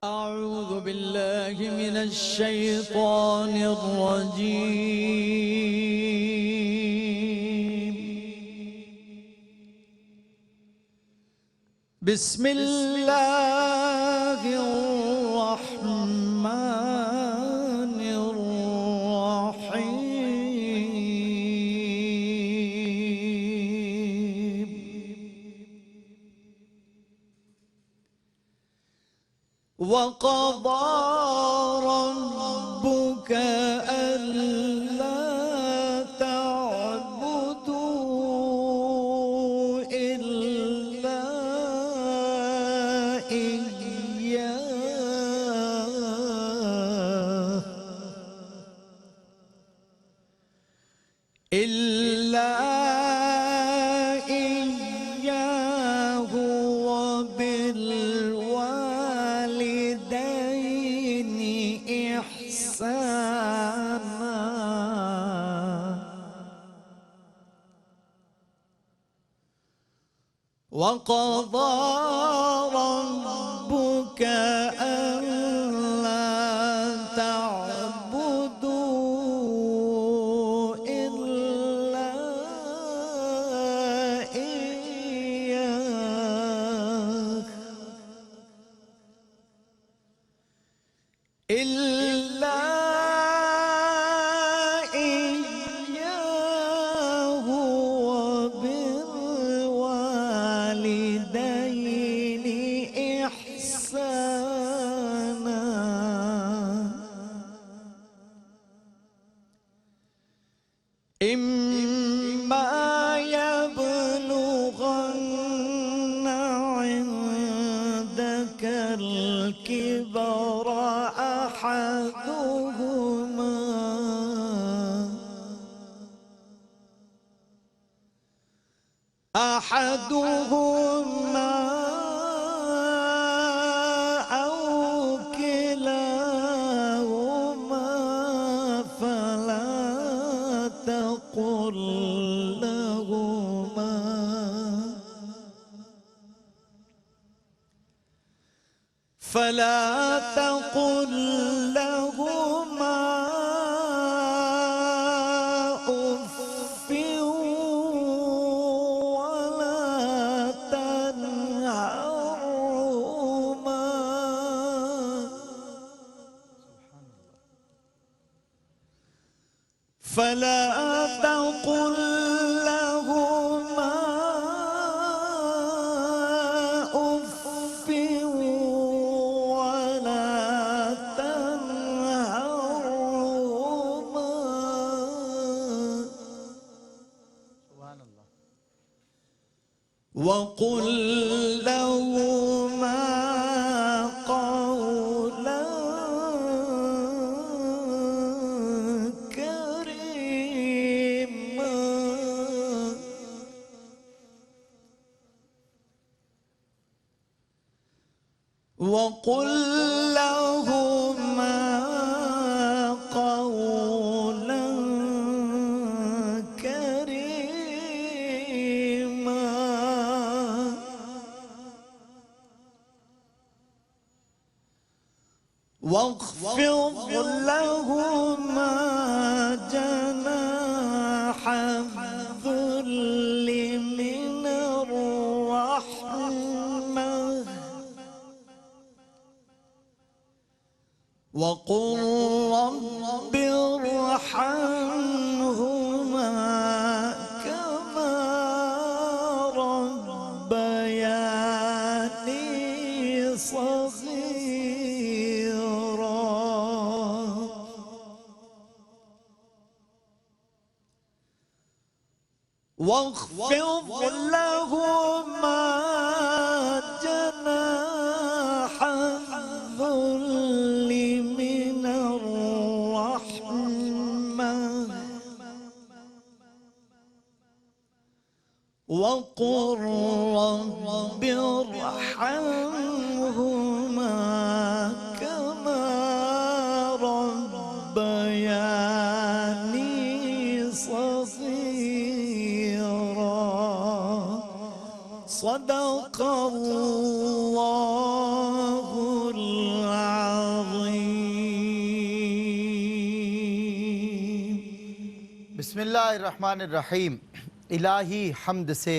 أعوذ بالله من الشيطان الرجيم. بسم الله الرحمن الرحيم. وقضى ربك ألا تعبدوا إلا إياه وبالوالدين إحسانا. وقضى ربك ألا تعبدوا إلا إياه وبالوالدين إحسانا. إما يبلغن عندك الكبر أحدهما أو كلاهما فلا تقل لهما أف ولا تنهرهما وقل لهما قولا كريما. وقل لهما قولا كريما. واخفض لهما جناح الذل من الرحمة وقل رب ارحمهما كما ربياني صغيرا. واخفض لهما جناح الذل من الرحمة وقل رب ارحمهما كما ربياني صغيرا. صدق الله العظيم. بسم اللہ الرحمن الرحیم. الہی حمد سے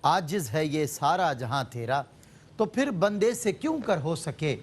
عاجز ہے یہ سارا جہاں تیرا، تو پھر بندے سے کیوں کر ہو سکے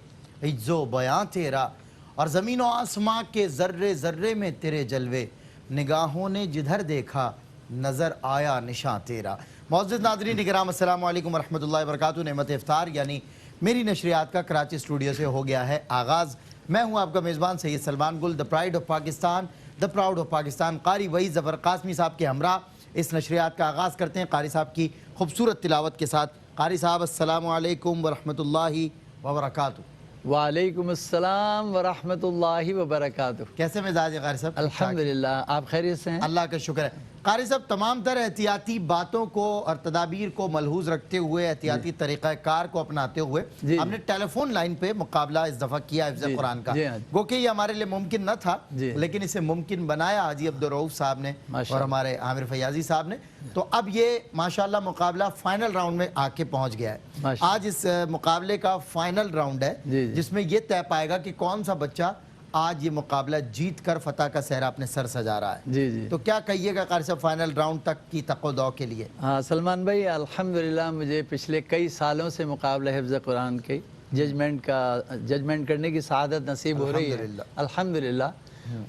عجز و بیاں تیرا. اور زمین و آسماں کے ذرے ذرے میں تیرے جلوے، نگاہوں نے جدھر دیکھا نظر آیا نشاں تیرا. معزز ناظرین اکرام، السلام علیکم ورحمۃ اللہ وبرکاتہ. نعمت افطار یعنی میری نشریات کا کراچی اسٹوڈیو سے ہو گیا ہے آغاز. میں ہوں آپ کا میزبان Syed Salman Gul, the pride of Pakistan, the proud of Pakistan. Qari Waheed ظفر قاسمی صاحب کے ہمراہ اس نشریات کا آغاز کرتے ہیں قاری صاحب کی خوبصورت تلاوت کے ساتھ. قاری صاحب السلام علیکم ورحمۃ اللہ وبرکاتہ. وعلیکم السلام ورحمۃ اللہ وبرکاتہ. کیسے مزاج ہے قاری صاحب؟ الحمدللہ، آپ خیریت سے ہیں؟ اللہ کا شکر ہے. قاری صاحب تمام تر احتیاطی باتوں کو اور تدابیر کو ملحوظ رکھتے ہوئے، احتیاطی طریقہ کار کو اپناتے ہوئے ہم نے ٹیلی فون لائن پہ مقابلہ اس دفعہ کیا حفظ قرآن کا. گو کہ یہ ہمارے لیے ممکن نہ تھا، لیکن اسے ممکن بنایا حاجی عبدالرؤف صاحب نے اور ہمارے عامر فیاضی صاحب نے. تو اب یہ ماشاءاللہ مقابلہ فائنل راؤنڈ میں آ کے پہنچ گیا ہے. آج اس مقابلے کا فائنل راؤنڈ ہے جس میں یہ طے پائے گا کہ کون سا بچہ آج یہ مقابلہ جیت کر فتح کا صحرا اپنے سر سجا رہا ہے. تو کیا کہیے گا قاری صاحب فائنل راؤنڈ تک کی تق و دو کے لیے؟ ہاں سلمان بھائی، الحمدللہ مجھے پچھلے کئی سالوں سے مقابلہ حفظ قرآن کے ججمنٹ کرنے کی سعادت نصیب ہو رہی ہے الحمدللہ.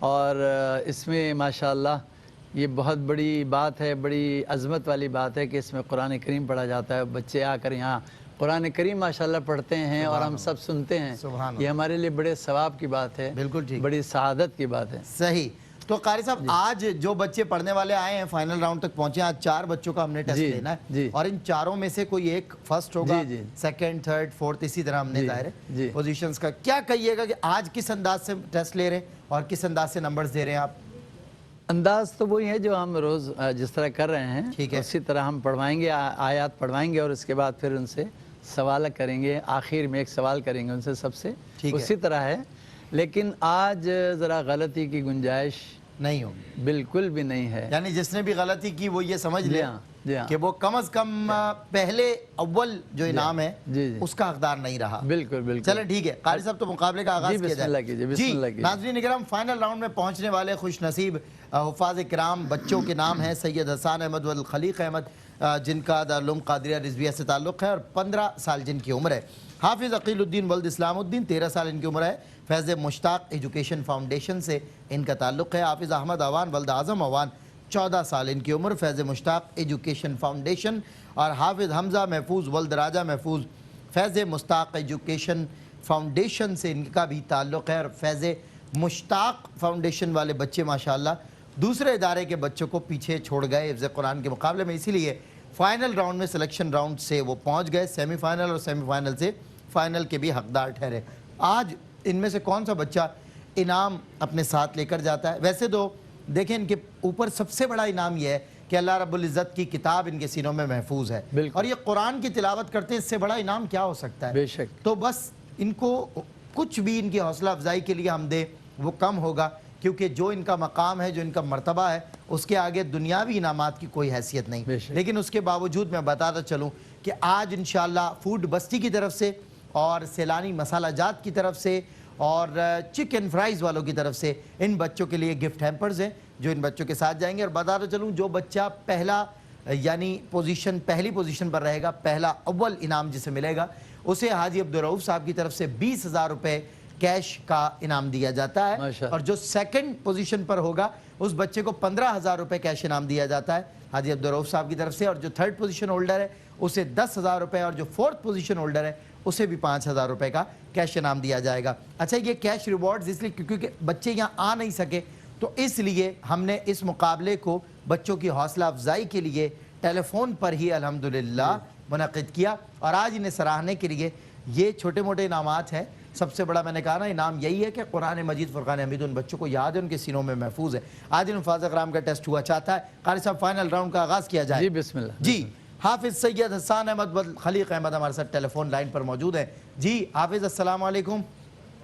اور اس میں ماشاءاللہ یہ بہت بڑی بات ہے، بڑی عظمت والی بات ہے کہ اس میں قرآن کریم پڑھا جاتا ہے. بچے آ کر یہاں قرآن کریم ماشاءاللہ پڑھتے ہیں اور ہم سب سنتے ہیں. یہ ہمارے لیے بڑے ثواب کی بات ہے، بالکل ٹھیک، بڑی سعادت کی بات ہے. صحیح. تو قاری صاحب آج جو بچے پڑھنے والے آئے ہیں فائنل راؤنڈ تک پہنچے ہیں، آج 4 بچوں کا ہم نے ٹیسٹ لینا ہے اور ان 4 میں سے کوئی ایک فرسٹ ہوگا، سیکنڈ، تھرڈ، فورتھ، اسی طرح ہم نے ظاہر ہے پوزیشنز کا. کیا کہیے گا کہ آج کس انداز سے ٹیسٹ لے رہے ہیں اور کس انداز سے نمبرز دے رہے ہیں آپ؟ انداز تو وہی ہے جو ہم روز جس طرح کر رہے ہیں اسی طرح ہم پڑھوائیں گے، آیات پڑھوائیں گے اور اس کے بعد پھر ان سے سوال کریں گے. آخر میں ایک سوال کریں گے ان سے سب سے، اسی طرح ہے. لیکن آج ذرا غلطی کی گنجائش نہیں ہوگی، بالکل بھی نہیں ہے. یعنی جس نے بھی غلطی کی وہ یہ سمجھ لے کہ وہ کم از کم پہلے اول جو انعام ہے اس کا حقدار نہیں رہا. بالکل بالکل. چلے ٹھیک ہے قاری صاحب، تو مقابلے کا آغاز کیا جائے. جی ناظرین اکرام، فائنل راؤنڈ میں پہنچنے والے خوش نصیب حفاظ کرام بچوں کے نام ہیں سید حسان احمد والخلیق احمد، جن کا دارالعلوم قادریہ رضویہ سے تعلق ہے اور 15 سال جن کی عمر ہے. حافظ عقیل الدین ولد اسلام الدین، 13 سال ان کی عمر ہے. فیض مشتاق ایجوکیشن فاؤنڈیشن سے ان کا تعلق ہے. حافظ احمد اوان ولد اعظم اوان، 14 سال ان کی عمر، فیض مشتاق ایجوکیشن فاؤنڈیشن. اور حافظ حمزہ محفوظ ولد راجہ محفوظ، فیض مشتاق ایجوکیشن فاؤنڈیشن سے ان کا بھی تعلق ہے. اور فیض مشتاق فاؤنڈیشن والے بچے ماشاءاللہ دوسرے ادارے کے بچوں کو پیچھے چھوڑ گئے حفظ قرآن کے مقابلے میں، اسی لیے فائنل راؤنڈ میں سلیکشن راؤنڈ سے وہ پہنچ گئے سیمی فائنل، اور سیمی فائنل سے فائنل کے بھی حقدار ٹھہرے. آج ان میں سے کون سا بچہ انعام اپنے ساتھ لے کر جاتا ہے؟ ویسے تو دیکھیں ان کے اوپر سب سے بڑا انعام یہ ہے کہ اللہ رب العزت کی کتاب ان کے سینوں میں محفوظ ہے، اور یہ قرآن کی تلاوت کرتے ہیں. اس سے بڑا انعام کیا ہو سکتا ہے؟ بے شک. تو بس ان کو کچھ بھی ان کی حوصلہ افزائی کے لیے ہم دیں وہ کم ہوگا، کیونکہ جو ان کا مقام ہے، جو ان کا مرتبہ ہے، اس کے آگے دنیاوی انعامات کی کوئی حیثیت نہیں. لیکن اس کے باوجود میں بتاتا چلوں کہ آج انشاءاللہ فوڈ بستی کی طرف سے اور سیلانی مسالہ جات کی طرف سے اور چکن فرائز والوں کی طرف سے ان بچوں کے لیے گفٹ ہیمپرز ہیں جو ان بچوں کے ساتھ جائیں گے. اور بتاتا چلوں جو بچہ پہلا یعنی پہلی پوزیشن پر رہے گا، پہلا اول انعام جسے ملے گا، اسے حاجی عبدالرؤف صاحب کی طرف سے 20,000 روپے کیش کا انعام دیا جاتا ہے. اور جو سیکنڈ پوزیشن پر ہوگا اس بچے کو 15,000 روپے کیش انعام دیا جاتا ہے حاجی عبدالرؤف صاحب کی طرف سے. اور جو تھرڈ پوزیشن ہولڈر ہے اسے 10,000 روپے، اور جو فورتھ پوزیشن ہولڈر ہے اسے بھی 5,000 روپے کا کیش انعام دیا جائے گا. اچھا، یہ کیش ریوارڈز اس لیے کیونکہ بچے یہاں آ نہیں سکے، تو اس لیے ہم نے اس مقابلے کو بچوں کی حوصلہ افزائی کے لیے ٹیلی فون پر ہی الحمدللہ منعقد کیا. اور آج انہیں سراہنے کے لیے یہ چھوٹے موٹے انعامات ہیں. سب سے بڑا میں نے کہا نا انعام یہی ہے کہ قرآن مجید فرقان حمید ان بچوں کو یاد ہے، ان کے سینوں میں محفوظ ہے. آج ان حفاظ اکرام کا ٹیسٹ ہوا چاہتا ہے. قاری صاحب فائنل راؤنڈ کا آغاز کیا جائے. جی بسم اللہ. جی حافظ سید حسان احمد خلیق احمد ہمارے ساتھ ٹیلی فون لائن پر موجود ہیں. جی حافظ السلام علیکم.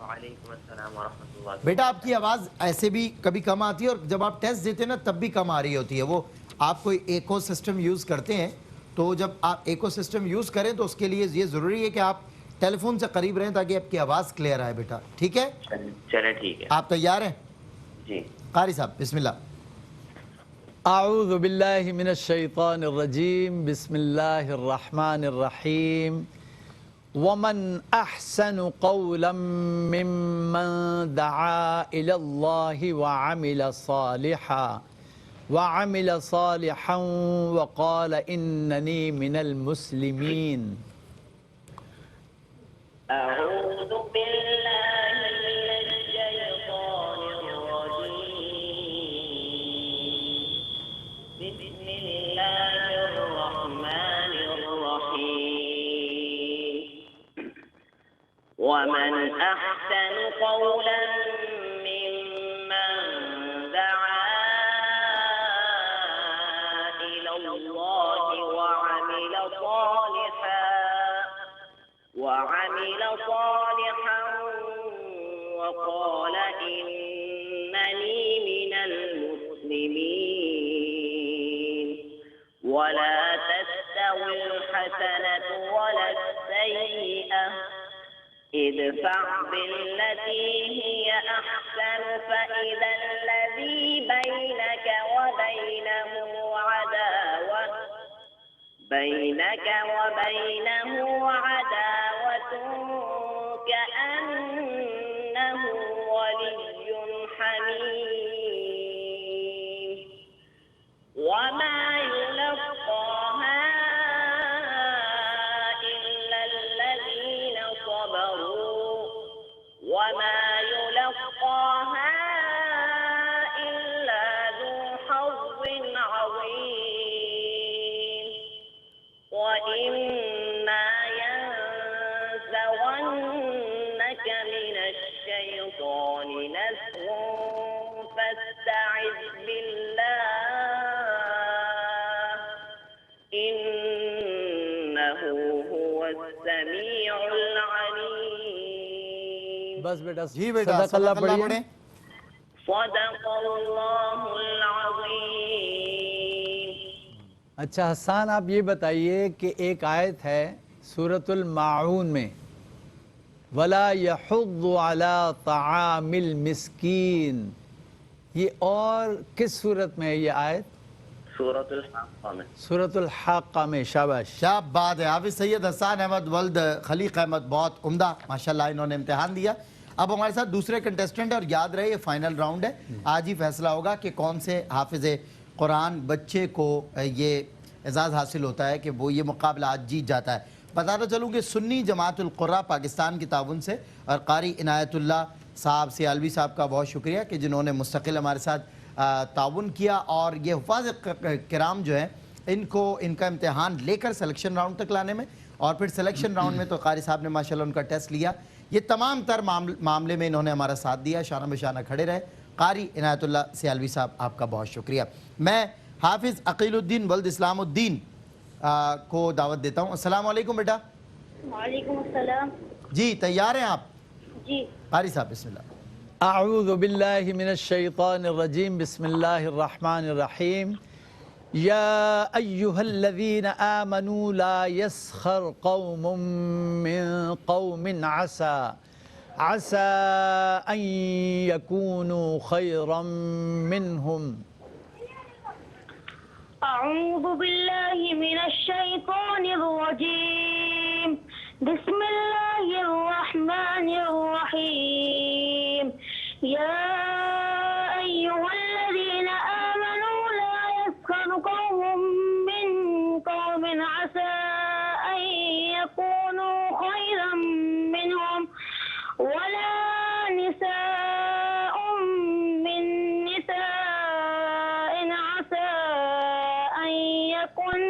وعلیکم السلام ورحمۃ اللہ. بیٹا آپ کی آواز ایسے بھی کبھی کم آتی ہے اور جب آپ ٹیسٹ دیتے ہیں نا تب بھی کم آ رہی ہوتی ہے. وہ آپ کوئی ایکو سسٹم یوز کرتے ہیں، تو جب آپ ایکو سسٹم یوز کریں تو اس کے لیے یہ ضروری ہے کہ آپ ٹیلی فون سے قریب رہیں تاکہ آپ کی آواز کلیئر آئے بیٹا. ٹھیک ہے؟ چلے ٹھیک ہے. آپ تیار ہیں؟ جی. قاری صاحب بسم اللہ. اعوذ باللہ من الشیطان الرجیم بسم اللہ الرحمن الرحیم ومن احسن قولا ممن دعا الى اللہ وعمل صالحا وقال اننی من المسلمین. أعوذ بالله من الشيطان الرجيم بسم الله الرحمن الرحيم ومن أحسن قولا ممن دعا إلى الله وعمل صالحا وقال إنني من المسلمين. ولا تستوي الحسنة ولا السيئة ادفع بالتي هي أحسن فإذا الذي بينك وبينه عداوة كأنه ولي حميم. وما يلقاها إلا الذين صبروا وما يلقاها إلا ذو حظ عظيم. وإما ينزغنك من الشيطان نزغ فاستعذ بالله إنه هو السميع العليم. بس بیٹا جی بیٹا صدق اللہ پڑھیے. پڑھیں. صدق اللہ العظیم. اچھا حسان آپ یہ بتائیے کہ ایک آیت ہے سورۃ الماعون میں وَلَا يَحُضُّ عَلَىٰ طَعَامِ الْمِسْكِينِ، یہ اور کس صورت میں ہے یہ آیت؟ سورۃ الحاقہ میں. سورۃ الحاقہ میں. شاباش. کیا بات ہے. حافظ سید حسان احمد ولد خلیق احمد بہت عمدہ ماشاءاللہ انہوں نے امتحان دیا. اب ہمارے ساتھ دوسرے کنٹیسٹنٹ ہے اور یاد رہے یہ فائنل راؤنڈ ہے. آج ہی فیصلہ ہوگا کہ کون سے حافظ قرآن بچے کو یہ اعزاز حاصل ہوتا ہے کہ وہ یہ مقابلہ آج جیت جاتا ہے. بتاتا چلوں کہ سنی جماعت القراء پاکستان کی تعاون سے اور قاری عنایت اللہ صاحب سیالوی صاحب کا بہت شکریہ کہ جنہوں نے مستقل ہمارے ساتھ تعاون کیا. اور یہ حفاظ کرام جو ہیں ان کا امتحان لے کر سلیکشن راؤنڈ تک لانے میں اور پھر سلیکشن راؤنڈ میں تو قاری صاحب نے ماشاءاللہ ان کا ٹیسٹ لیا. یہ تمام تر معاملے میں انہوں نے ہمارا ساتھ دیا، شانہ بشانہ کھڑے رہے. قاری عنایت اللہ سیالوی صاحب آپ کا بہت شکریہ. میں حافظ عقیل الدین ولد اسلام الدین کو دعوت دیتا ہوں. السلام علیکم بیٹا. وعلیکم السلام. جی تیار ہیں آپ؟ جی. قاری صاحب بسم اللہ. اعوذ باللہ من الشیطان الرجیم بسم اللہ الرحمن الرحیم. یا ایہا الذین آمنوا لا یسخر قوم من قوم عسى ان یکونوا خیرا منہم. اعوذ باللہ من الشیطان الرجیم بسم اللہ الرحمن الرحیم. یا ایہا الذین آمنوا لا یسخر قوم من قوم عسى ان یکونوا خیرا منہم ولا نساء من نساء عسى أن يكن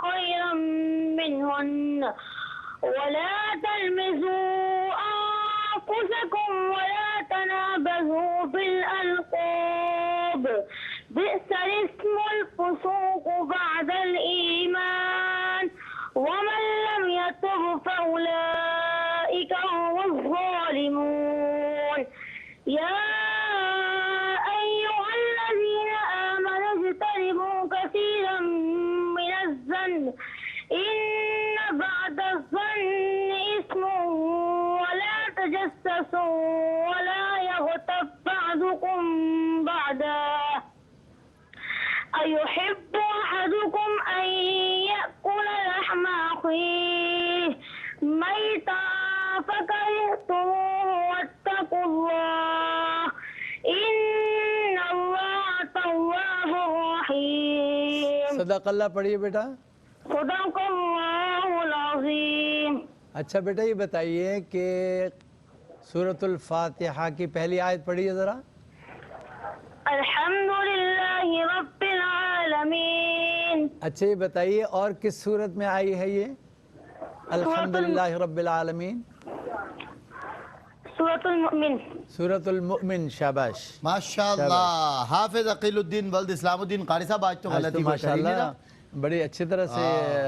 خيرا منهن ولا تلمزوا أنفسكم ولا تنابزوا بالألقاب بئس الاسم الفسوق بعد الإيمان ومن لم يتب فأولئك هم الظالمون. يا أيها الذين آمنوا اجتنبوا كثيرا من الظن إن بعد الظن إثم ولا تجسسوا ولا يغتب بعضكم بعضا أيحب أحدكم أن يأكل لحم أخيه ميتا فكرهتموه واتقوا الله إن الله تواب رحيم صدق اللہ پڑھیے بیٹا. صدق الله العظيم. اچھا بیٹا یہ بتائیے کہ سورۃ الفاتحہ کی پہلی آیت پڑھیے ذرا. الحمد لله رب العالمين. اچھا یہ بتائیے اور کس صورت میں آئی ہے یہ الحمدللہ رب العالمین؟ سورة المؤمن. سورۃ المؤمن. شاباش ماشاءاللہ. حافظ عقیل الدین ولد اسلام الدین قاری صاحب آج تو آج تو غلطی ماشاءاللہ بڑی اچھی طرح سے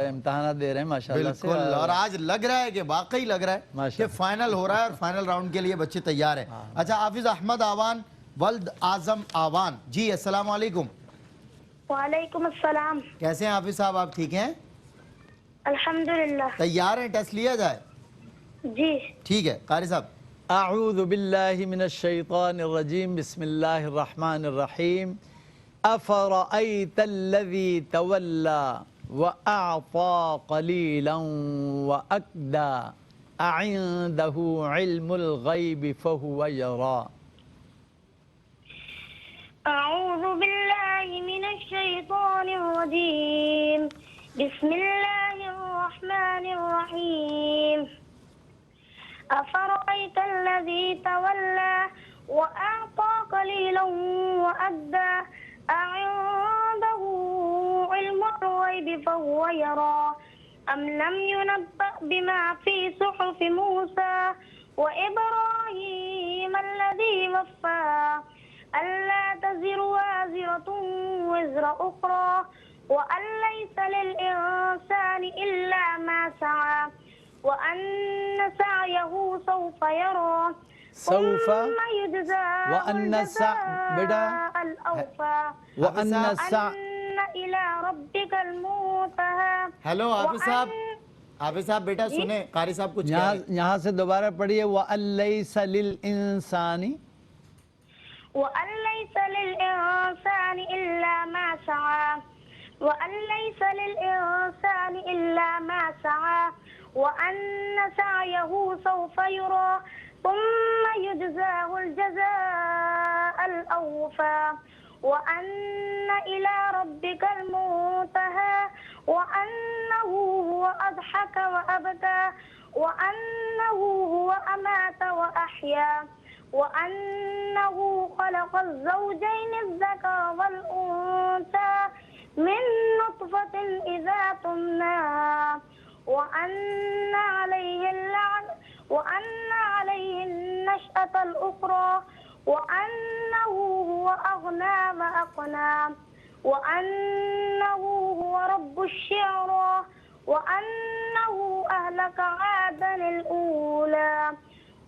امتحانات دے رہے ہیں ماشاءاللہ سے. بالکل. اور آج لگ رہا ہے کہ واقعی لگ رہا ہے کہ ماشاءاللہ. فائنل ہو رہا ہے اور فائنل راؤنڈ کے لیے بچے تیار ہیں. اچھا حافظ احمد آوان ولد اعظم آوان جی السلام علیکم. وعلیکم السلام. کیسے ہیں حافظ صاحب؟ آپ ٹھیک ہیں؟ الحمدللہ. تیار ہیں؟ ٹیسٹ لیا جائے؟ جی. ٹھیک ہے قاری صاحب. اعوذ باللہ من الشیطان الرجیم بسم اللہ الرحمن الرحیم. افرأیت الذی تولی واعطى قلیلا واکدى اعنده علم الغیب فهو یرى. أعوذ بالله من الشيطان الرجيم بسم الله الرحمن الرحيم. أفرأيت الذي تولى وأعطى قليلا وأدى أعنده علم الغيب فهو يرى أم لم ينبأ بما في صحف موسى وإبراهيم الذي وفى ألا تزر وازرة وزر أخرى وأن ليس للإنسان إلا ما سعى وأن سعيه سوف يرى سوف ثم يجزاه وأن الجزاء الأوفى وأن وأن إلى ربك المنتهى. ہیلو حافظ صاحب. حافظ صاحب بیٹا سنیں قاری صاحب کچھ کہہ رہے ہیں. یہاں سے دوبارہ پڑھیے وَأَن لَيْسَ لِلْإِنسَانِ وأن ليس للإنسان إلا ما سعى وأن ليس للإنسان إلا ما سعى وأن سعيه سوف يرى ثم يجزاه الجزاء الأوفى وأن إلى ربك المنتهى وأنه هو أضحك وأبكى وأنه هو أمات وأحيا وأنه خلق الزوجين الذكر والأنثى من نطفة إذا تمنى وأن عليه النشأة الأخرى وأنه هو أغنى وأقنى وأنه هو رب الشعرى وأنه أهلك عادا الأولى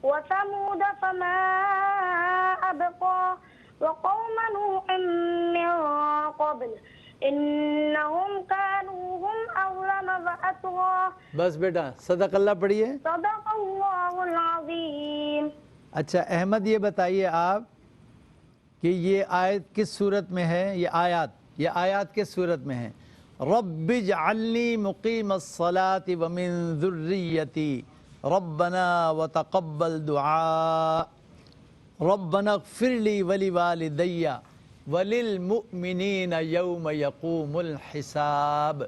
وثمود فما أبقى وقوم نوح من قبل إنهم كانوا هم أظلم وأطغى. بس بیٹا صدق اللہ پڑھیے. صدق اللہ العظیم. اچھا احمد یہ بتائیے آپ کہ یہ آیت کس صورت میں ہے؟ یہ آیات کس صورت میں ہے؟ رب اجعلنی مقیم الصلاة ومن ذریتی ربنا وتقبل دعاء ربنا اغفر لی ولوالدی وللمؤمنین یوم یقوم الحساب.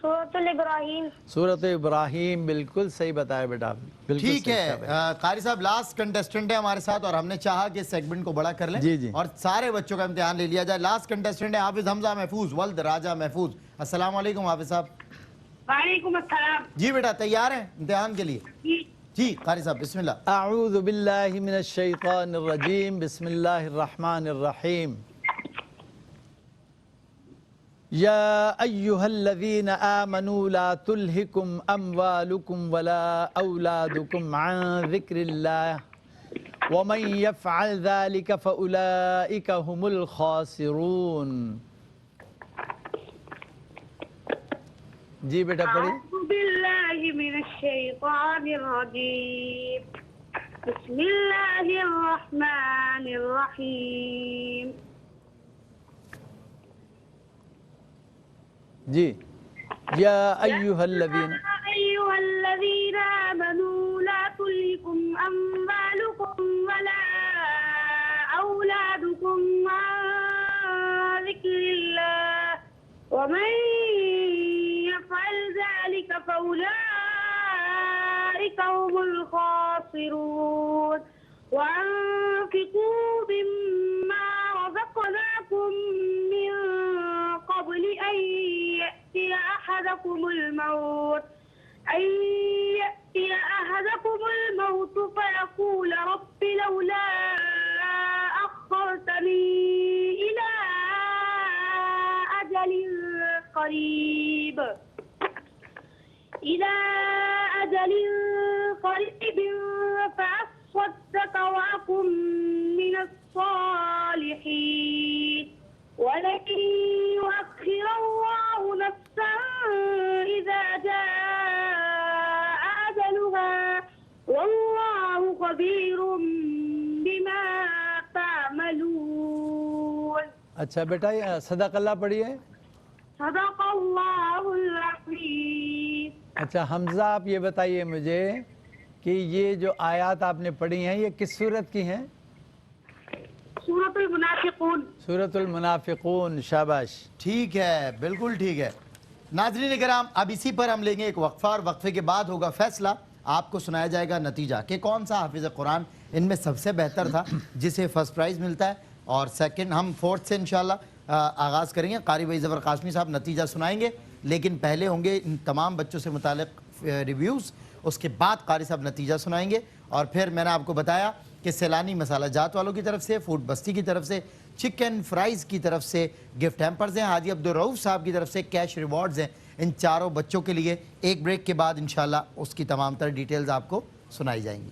سورۃ الابراہیم. سورۃ ابراہیم بالکل صحیح بتایا بیٹا آپ نے. بالکل ٹھیک صحیح ہے بتایا. قاری صاحب لاسٹ کنٹیسٹنٹ ہے ہمارے ساتھ اور ہم نے چاہا کہ اس سیگمنٹ کو بڑا کر لیں جی. اور سارے بچوں کا امتحان لے لیا جائے. لاسٹ کنٹیسٹنٹ ہے حافظ حمزہ محفوظ ولد راجہ محفوظ. السلام علیکم حافظ صاحب. وعلیکم السلام. جی بیٹا تیار ہیں امتحان کے لیے؟ جی قاری صاحب بسم اللہ. اعوذ باللہ من الشیطان الرجیم بسم اللہ الرحمن الرحیم. یا ایہا الذین آمنوا لا تلہکم اموالکم ولا اولادکم عن ذکر اللہ ومن یفعل ذلک فاولئک هم الخاسرون. جی بیٹا پڑھی. اعوذ باللہ من الشیطان الرجیم بسم اللہ الرحمن الرحیم. جی یا ایھا أيها الذين آمنوا لا تلهكم أموالكم ولا أولادكم عن ذكر الله ومن يفعل ذلك فأولئك هم الخاسرون وأنفقوا مما رزقناكم من قبل أن يأتي أحدكم الموت فيقول رب لولا أخرتني إلى أجل قريب فأصدق وأكن من الصالحين ولن يؤخر الله نفسا إذا جاء أجلها والله خبير بما تعملون. اچھا بیٹا صدق اللہ پڑھیے. صدق اللہ العظیم. اچھا حمزہ آپ یہ بتائیے مجھے کہ یہ جو آیات آپ نے پڑھی ہیں یہ کس سورت کی ہیں؟ سورۃ المنافقون. سورۃ المنافقون. شاباش. ٹھیک ہے بالکل ٹھیک ہے. ناظرین کرام اب اسی پر ہم لیں گے ایک وقفہ اور وقفے کے بعد ہوگا فیصلہ. آپ کو سنایا جائے گا نتیجہ کہ کون سا حافظ قرآن ان میں سب سے بہتر تھا جسے فرسٹ پرائز ملتا ہے اور سیکنڈ ہم فورتھ سے انشاءاللہ آغاز کریں گے. قاری بھائی ظفر قاسمی صاحب نتیجہ سنائیں گے لیکن پہلے ہوں گے ان تمام بچوں سے متعلق ریویوز, اس کے بعد قاری صاحب نتیجہ سنائیں گے اور پھر میں نے آپ کو بتایا کہ سیلانی مسالہ جات والوں کی طرف سے, فوڈ بستی کی طرف سے, چکن فرائز کی طرف سے گفٹ ہیمپرز ہیں, حاجی عبدالرؤوف صاحب کی طرف سے کیش ریوارڈز ہیں ان چاروں بچوں کے لیے. ایک بریک کے بعد انشاءاللہ اس کی تمام تر ڈیٹیلز آپ کو سنائی جائیں گی.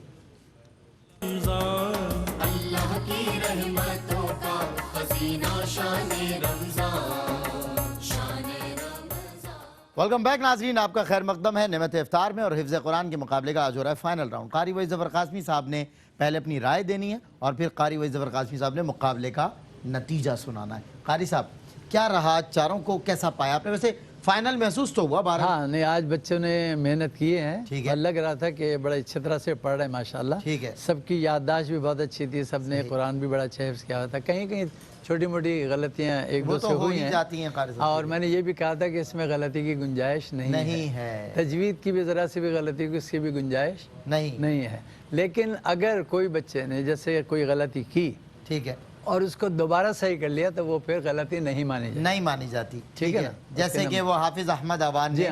اللہ کی رحمتوں کا خزینہ شان رمضان, شان رمضان. ویلکم بیک ناظرین, آپ کا خیر مقدم ہے نعمت افطار میں اور حفظ قرآن کے مقابلے کا آج ہو رہا ہے فائنل راؤنڈ. قاری بھائی ظفر قاسمی صاحب نے پہلے اپنی رائے دینی ہے اور پھر قاری بھائی ظفر قاسمی صاحب نے مقابلے کا نتیجہ سنانا ہے. قاری صاحب کیا رہا, چاروں کو کیسا پایا آپ نے؟ ویسے فائنل محسوس تو ہوا بارہ. ہاں نہیں آج بچوں نے محنت کی ہے, ٹھیک ہے, لگ رہا تھا کہ بڑا اچھی طرح سے پڑھ رہے ہیں ماشاءاللہ. ٹھیک ہے, سب کی یادداشت بھی بہت اچھی تھی, سب نے قرآن بھی بڑا اچھا حفظ کیا ہوا تھا. کہیں کہیں چھوٹی موٹی غلطیاں ایک دو سے ہوئی ہیں جاتی ہیں قاری صاحب, اور میں نے یہ بھی کہا تھا کہ اس میں غلطی کی گنجائش نہیں ہے. تجوید کی بھی ذرا سی بھی غلطی کی اس کی بھی گنجائش نہیں ہے. لیکن اگر کوئی بچے نے جیسے کوئی غلطی کی, ٹھیک ہے, اور اس کو دوبارہ صحیح کر لیا تو وہ پھر غلطی نہیں مانی جاتی. ٹھیک ہے, جیسے کہ وہ حافظ احمد آوان نے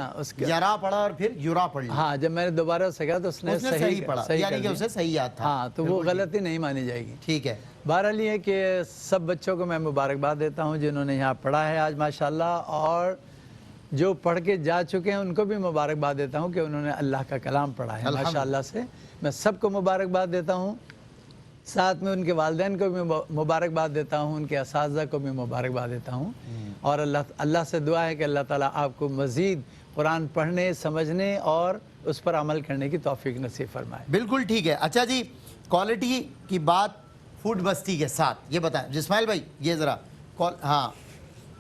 یرا پڑھا اور پھر یورا پڑھ لیا. ہاں جب میں نے دوبارہ اسے کہا تو اس نے صحیح پڑھا, یعنی کہ اسے صحیح یاد تھا. ہاں تو وہ غلطی نہیں مانی جائے گی. ٹھیک ہے, بہرحال یہ ہے کہ سب بچوں کو میں مبارکباد دیتا ہوں جنہوں نے یہاں پڑھا ہے آج ماشاءاللہ, اور جو پڑھ کے جا چکے ہیں ان کو بھی مبارکباد دیتا ہوں کہ انہوں نے اللہ کا کلام پڑھا ہے ماشاءاللہ سے. میں سب کو مبارکباد دیتا ہوں, ساتھ میں ان کے والدین کو بھی مبارکباد دیتا ہوں, ان کے اساتذہ کو بھی مبارکباد دیتا ہوں, اور اللہ سے دعا ہے کہ اللہ تعالیٰ آپ کو مزید قرآن پڑھنے, سمجھنے اور اس پر عمل کرنے کی توفیق نصیب فرمائے. بالکل ٹھیک ہے. اچھا جی, کوالٹی کی بات فوڈ بستی کے ساتھ یہ بتائیں اسماعیل بھائی, یہ ذرا ہاں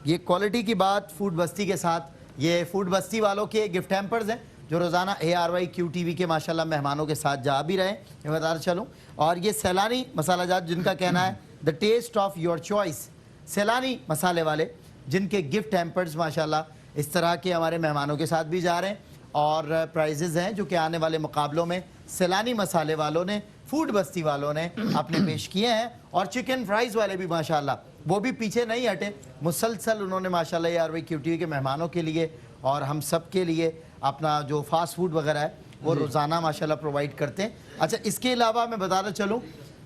یہ کوالٹی کی بات فوڈ بستی کے ساتھ, یہ فوڈ بستی والوں کے گفٹ ہیمپرز ہیں جو روزانہ ARY QTV کے ماشاءاللہ مہمانوں کے ساتھ جا بھی رہے ہیں, میں بتا چلوں. اور یہ سیلانی مسالہ جات جن کا کہنا ہے the taste of your choice, Saylani مسالے والے جن کے گفٹ ہیمپرز ماشاءاللہ اس طرح کے ہمارے مہمانوں کے ساتھ بھی جا رہے ہیں, اور پرائزز ہیں جو کہ آنے والے مقابلوں میں سیلانی مسالے والوں نے, فوڈ بستی والوں نے اپنے پیش کیے ہیں. اور چکن فرائز والے بھی ماشاءاللہ وہ بھی پیچھے نہیں ہٹے, مسلسل انہوں نے ماشاءاللہ ARY QTV کے مہمانوں کے لیے اور ہم سب کے لیے اپنا جو فاسٹ فوڈ وغیرہ ہے وہ روزانہ ماشاءاللہ پرووائڈ کرتے ہیں. اچھا اس کے علاوہ میں بتانا چلوں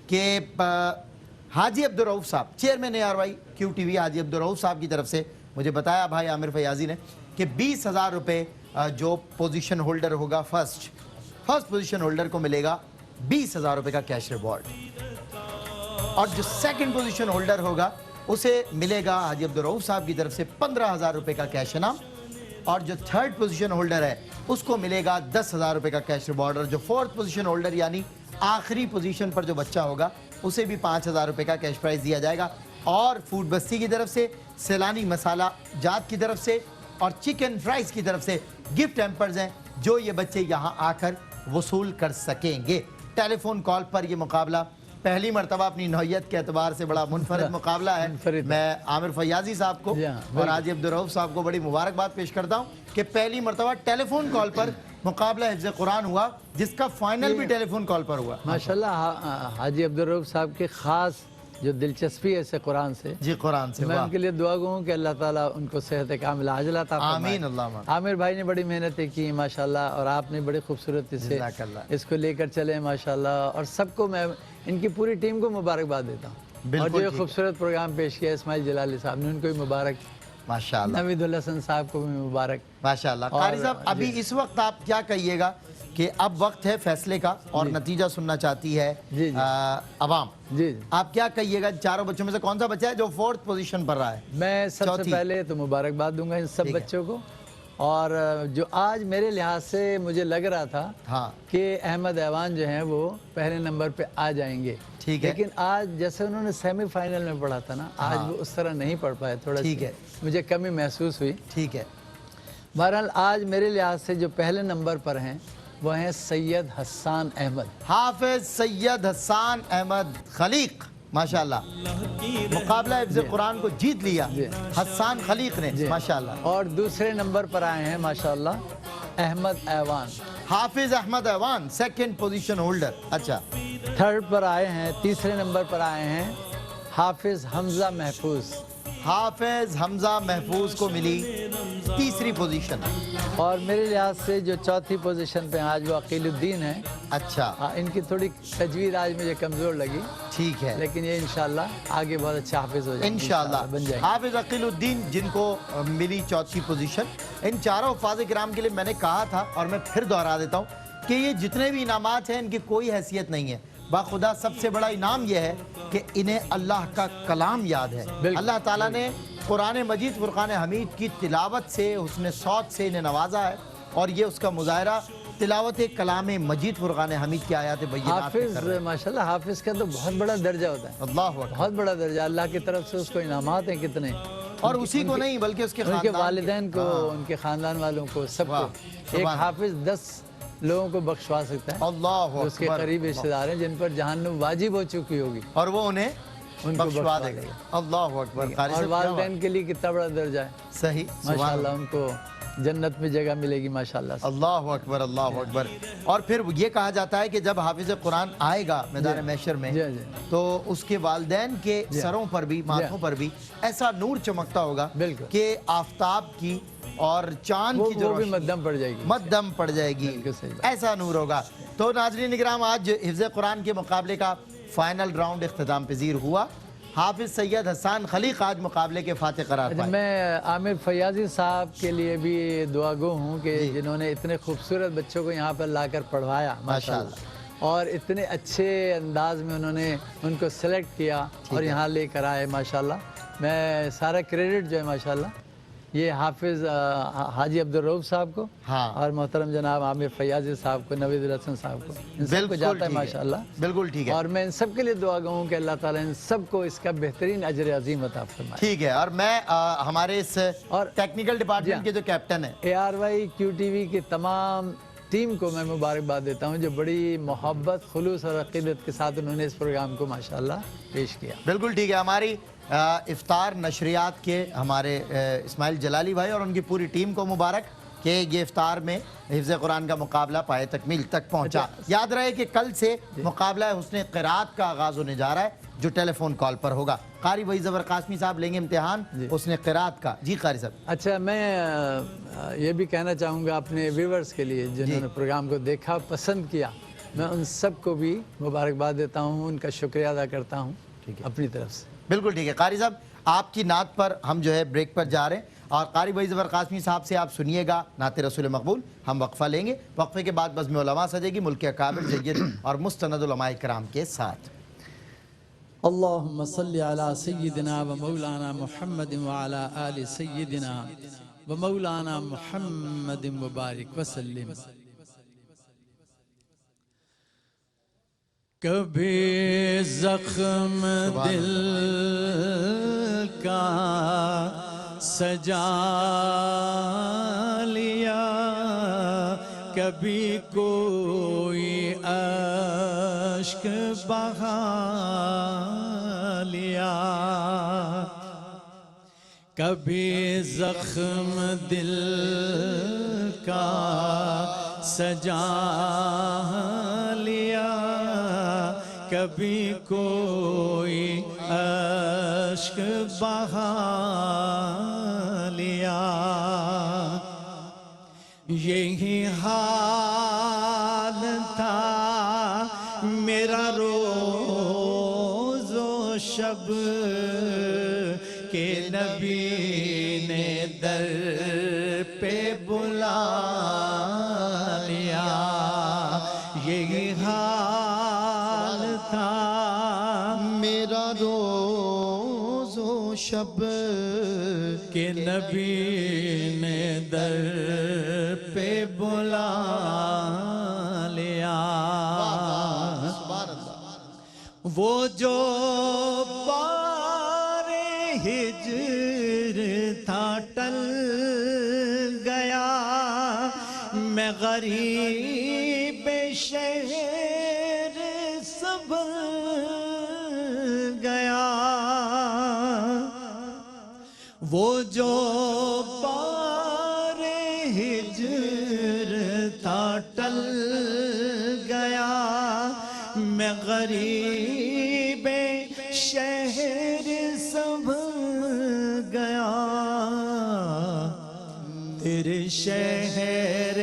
کہ حاجی عبدالرؤوف صاحب, چیئرمین ARY QTV حاجی عبدالرؤوف صاحب کی طرف سے مجھے بتایا بھائی عامر فیاضی نے کہ 20,000 روپے جو پوزیشن ہولڈر ہوگا فرسٹ پوزیشن ہولڈر کو ملے گا 20,000 روپے کا کیش ریوارڈ, اور جو سیکنڈ پوزیشن ہولڈر ہوگا اسے ملے گا حاجی عبدالرؤوف صاحب کی طرف سے 15,000 روپے کا کیش انعام, اور جو تھرڈ پوزیشن ہولڈر ہے اس کو ملے گا 10,000 روپے کا کیش ریوارڈ, اور جو فورتھ پوزیشن ہولڈر یعنی آخری پوزیشن پر جو بچہ ہوگا اسے بھی 5,000 روپے کا کیش پرائز دیا جائے گا. اور فوڈ بستی کی طرف سے, سیلانی مسالہ جات کی طرف سے اور چکن فرائز کی طرف سے گفٹ ہیمپرز ہیں جو یہ بچے یہاں آ کر وصول کر سکیں گے. ٹیلی فون کال پر یہ مقابلہ پہلی مرتبہ اپنی نوعیت کے اعتبار سے بڑا منفرد مقابلہ ہے. میں عامر فیاضی صاحب کو اور حاجی عبدالرؤف صاحب کو بڑی مبارکباد پیش کرتا ہوں کہ پہلی مرتبہ ٹیلی فون کال پر مقابلہ حفظ قرآن ہوا جس کا فائنل بھی ٹیلی فون کال پر ہوا. ماشاءاللہ حاجی عبدالرؤف صاحب کی خاص جو دلچسپی ہے اسے قرآن سے, جی قرآن سے, میں ان کے لیے دعا گو ہوں کہ اللہ تعالیٰ ان کو صحت کاملہ عاجلہ عطا فرمائے. آمین اللہم. عامر بھائی نے بڑی محنتیں کی ماشاءاللہ اور آپ نے بڑی خوبصورتی سے جزاک اللہ. اس کو لے کر چلے ماشاءاللہ, اور سب کو میں ان کی پوری ٹیم کو مبارکباد دیتا ہوں. اور جو یہ خوبصورت پروگرام پیش کیا اسماعیل جلالی صاحب نے ان کو بھی مبارک, ماشاءاللہ. نوید الحسن صاحب کو بھی مبارک. ماشاءاللہ. قاری صاحب ابھی اس وقت آپ کیا کہیے گا کہ اب وقت ہے فیصلے کا اور نتیجہ سننا چاہتی ہے عوام. جی آپ کیا کہیے گا چاروں بچوں میں سے کون سا بچہ ہے جو 4th پوزیشن پر رہا ہے؟ میں سب سے پہلے تو مبارکباد دوں گا ان سب بچوں کو, اور جو آج میرے لحاظ سے مجھے لگ رہا تھا کہ احمد ایوان جو ہیں وہ پہلے نمبر پہ آ جائیں گے, لیکن آج جیسے انہوں نے سیمی فائنل میں پڑھا تھا نا, آج وہ اس طرح نہیں پڑھ پائے, تھوڑا مجھے کمی محسوس ہوئی. ٹھیک ہے. بہرحال آج میرے لحاظ سے جو پہلے نمبر پر ہیں وہ ہیں سید حسان احمد. حافظ سید حسان احمد خلیق ماشاءاللہ. مقابلہ حفظ قرآن کو جیت لیا حسان خلیق نے ماشاءاللہ. اور دوسرے نمبر پر آئے ہیں ماشاءاللہ احمد ایوان. حافظ احمد ایوان 2nd پوزیشن ہولڈر. اچھا. 3rd پر آئے ہیں, تیسرے نمبر پر آئے ہیں حافظ حمزہ محفوظ. حافظ حمزہ محفوظ کو ملی 3ری پوزیشن. اور میرے لحاظ سے جو 4تھی پوزیشن پہ آج وہ عقیل الدین ہیں. اچھا. ان کی تھوڑی تجوید آج مجھے کمزور لگی. ٹھیک ہے. لیکن یہ انشاءاللہ آگے بہت اچھا حافظ ہو جائے گا انشاءاللہ. بن جائے. حافظ عقیل الدین جن کو ملی 4تھی پوزیشن. ان چاروں حفاظ کرام کے لیے میں نے کہا تھا اور میں پھر دوہرا دیتا ہوں کہ یہ جتنے بھی انعامات ہیں ان کی کوئی حیثیت نہیں ہے. باخدا سب سے بڑا انعام یہ ہے کہ انہیں اللہ کا کلام یاد ہے. اللہ تعالیٰ نے قرآن مجید فرقان حمید کی تلاوت سے, حسن صوت سے انہیں نوازا ہے, اور یہ اس کا مظاہرہ تلاوت کلام مجید فرقان حمید کی آیات بینات پہ کر رہے ہیں. حافظ ماشاءاللہ حافظ کا تو بہت بڑا درجہ ہوتا ہے. اللہ اکبر. بہت بڑا درجہ اللہ کی طرف سے اس کو انعامات ہیں کتنے, اور اسی کو نہیں بلکہ اس کے والدین کو, ان کے خاندان والوں کو, سب کو. ایک حافظ 10 لوگوں کو بخشوا سکتا ہے. اللہ اس کے قریب رشتہ دار ہیں جن پر جہنم واجب ہو چکی ہوگی, اور وہ انہیں بخشوا دے گا. اللہ اکبر. اور والدین کے لیے کتنا بڑا درجہ ہے. صحیح. ماشاءاللہ ان کو جنت میں جگہ ملے گی ماشاءاللہ. اللہ اکبر. اللہ اکبر. اور پھر یہ کہا جاتا ہے کہ جب حافظ قرآن آئے گا میدان محشر میں تو اس کے والدین کے سروں پر بھی, ماتھوں پر بھی ایسا نور چمکتا ہوگا کہ آفتاب کی اور چاند کی جو بھی مدھم پڑ جائے گی, مدھم پڑ جائے گی, ایسا نور ہوگا. تو ناظرین اکرام, آج حفظ قرآن کے مقابلے کا فائنل راؤنڈ اختتام پذیر ہوا. حافظ سید حسان خلیق آج مقابلے کے فاتح قرار پائے. میں عامر فیاضی صاحب کے لیے بھی دعا گو ہوں کہ جنہوں نے اتنے خوبصورت بچوں کو یہاں پر لا کر پڑھوایا ماشاءاللہ, اور اتنے اچھے انداز میں انہوں نے ان کو سلیکٹ کیا اور یہاں لے کر آئے ماشاءاللہ. میں سارا کریڈٹ جو ہے ماشاءاللہ یہ حافظ حاجی عبدالرؤف صاحب کو اور محترم جناب عامر فیاضی صاحب کو, نوید الحسن صاحب کو, ان سب کو جاتا ہے ماشاءاللہ. بالکل ٹھیک ہے. اور میں ان سب کے لیے دعا گو ہوں کہ اللہ تعالیٰ ان سب کو اس کا بہترین اجر عظیم عطا فرمائے. ٹھیک ہے. اور میں ہمارے اس ٹیکنیکل ڈپارٹمنٹ کے جو کیپٹن ہیں ARY QTV کی تمام ٹیم کو میں مبارکباد دیتا ہوں جو بڑی محبت, خلوص اور عقیدت کے ساتھ انہوں نے اس پروگرام کو ماشاءاللہ پیش کیا. بالکل ٹھیک ہے. ہماری افطار نشریات کے ہمارے اسماعیل جلالی بھائی اور ان کی پوری ٹیم کو مبارک کہ یہ افطار میں حفظ قرآن کا مقابلہ پائے تکمیل تک پہنچا. یاد رہے کہ کل سے مقابلہ حسن قرات کا آغاز ہونے جا رہا ہے جو ٹیلی فون کال پر ہوگا. قاری وحید ظفر قاسمی صاحب لیں گے امتحان حسن قرات کا. جی قاری صاحب. اچھا, میں یہ بھی کہنا چاہوں گا اپنے ویورز کے لیے جنہوں نے پروگرام کو دیکھا, پسند کیا, میں ان سب کو بھی مبارکباد دیتا ہوں, ان کا شکریہ ادا کرتا ہوں اپنی طرف سے. بالکل ٹھیک ہے. قاری صاحب آپ کی نعت پر ہم جو ہے بریک پر جا رہے ہیں, اور قاری وحید ظفر قاسمی صاحب سے آپ سنیے گا نعت رسول مقبول. ہم وقفہ لیں گے, وقفے کے بعد بزم علماء سجے گی ملک اکابر, جید اور مستند علماء کرام کے ساتھ. اللہم صلی علی سیدنا و مولانا محمد و علی آل سیدنا و مولانا محمد مبارک وسلم. کبھی زخم دل کا سجا لیا کبھی کوئی اشک بہا لیا کبھی زخم دل کا سجا لیا کبھی کوئی اشک بہا لیا یہی حال تھا میرا روز و شب کہ نبی نے در پہ بلا لیا یہی حال تھا میرا روز و شب کہ نبی نے در پہ بلا لیا سبحان اللہ وہ جو بار ہجر تھا ٹل گیا میں غریب شہر سبر گیا وہ جو بار ہجر تھا ٹل گیا میں غریب شہر سنبھل گیا تیرے شہر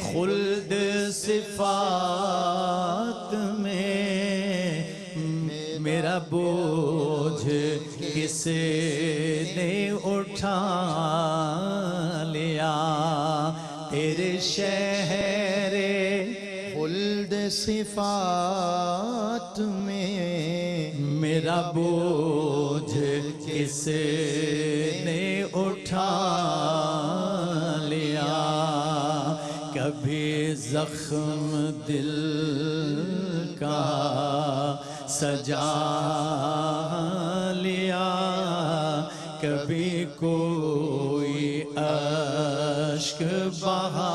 خلد صفات میں میرا بوجھ کس نے اٹھا لیا تیرے شہر خلد صفات میں میرا بوجھ کس نے اٹھا لیا کبھی زخم دل کا سجا لیا کبھی کوئی اشک بہا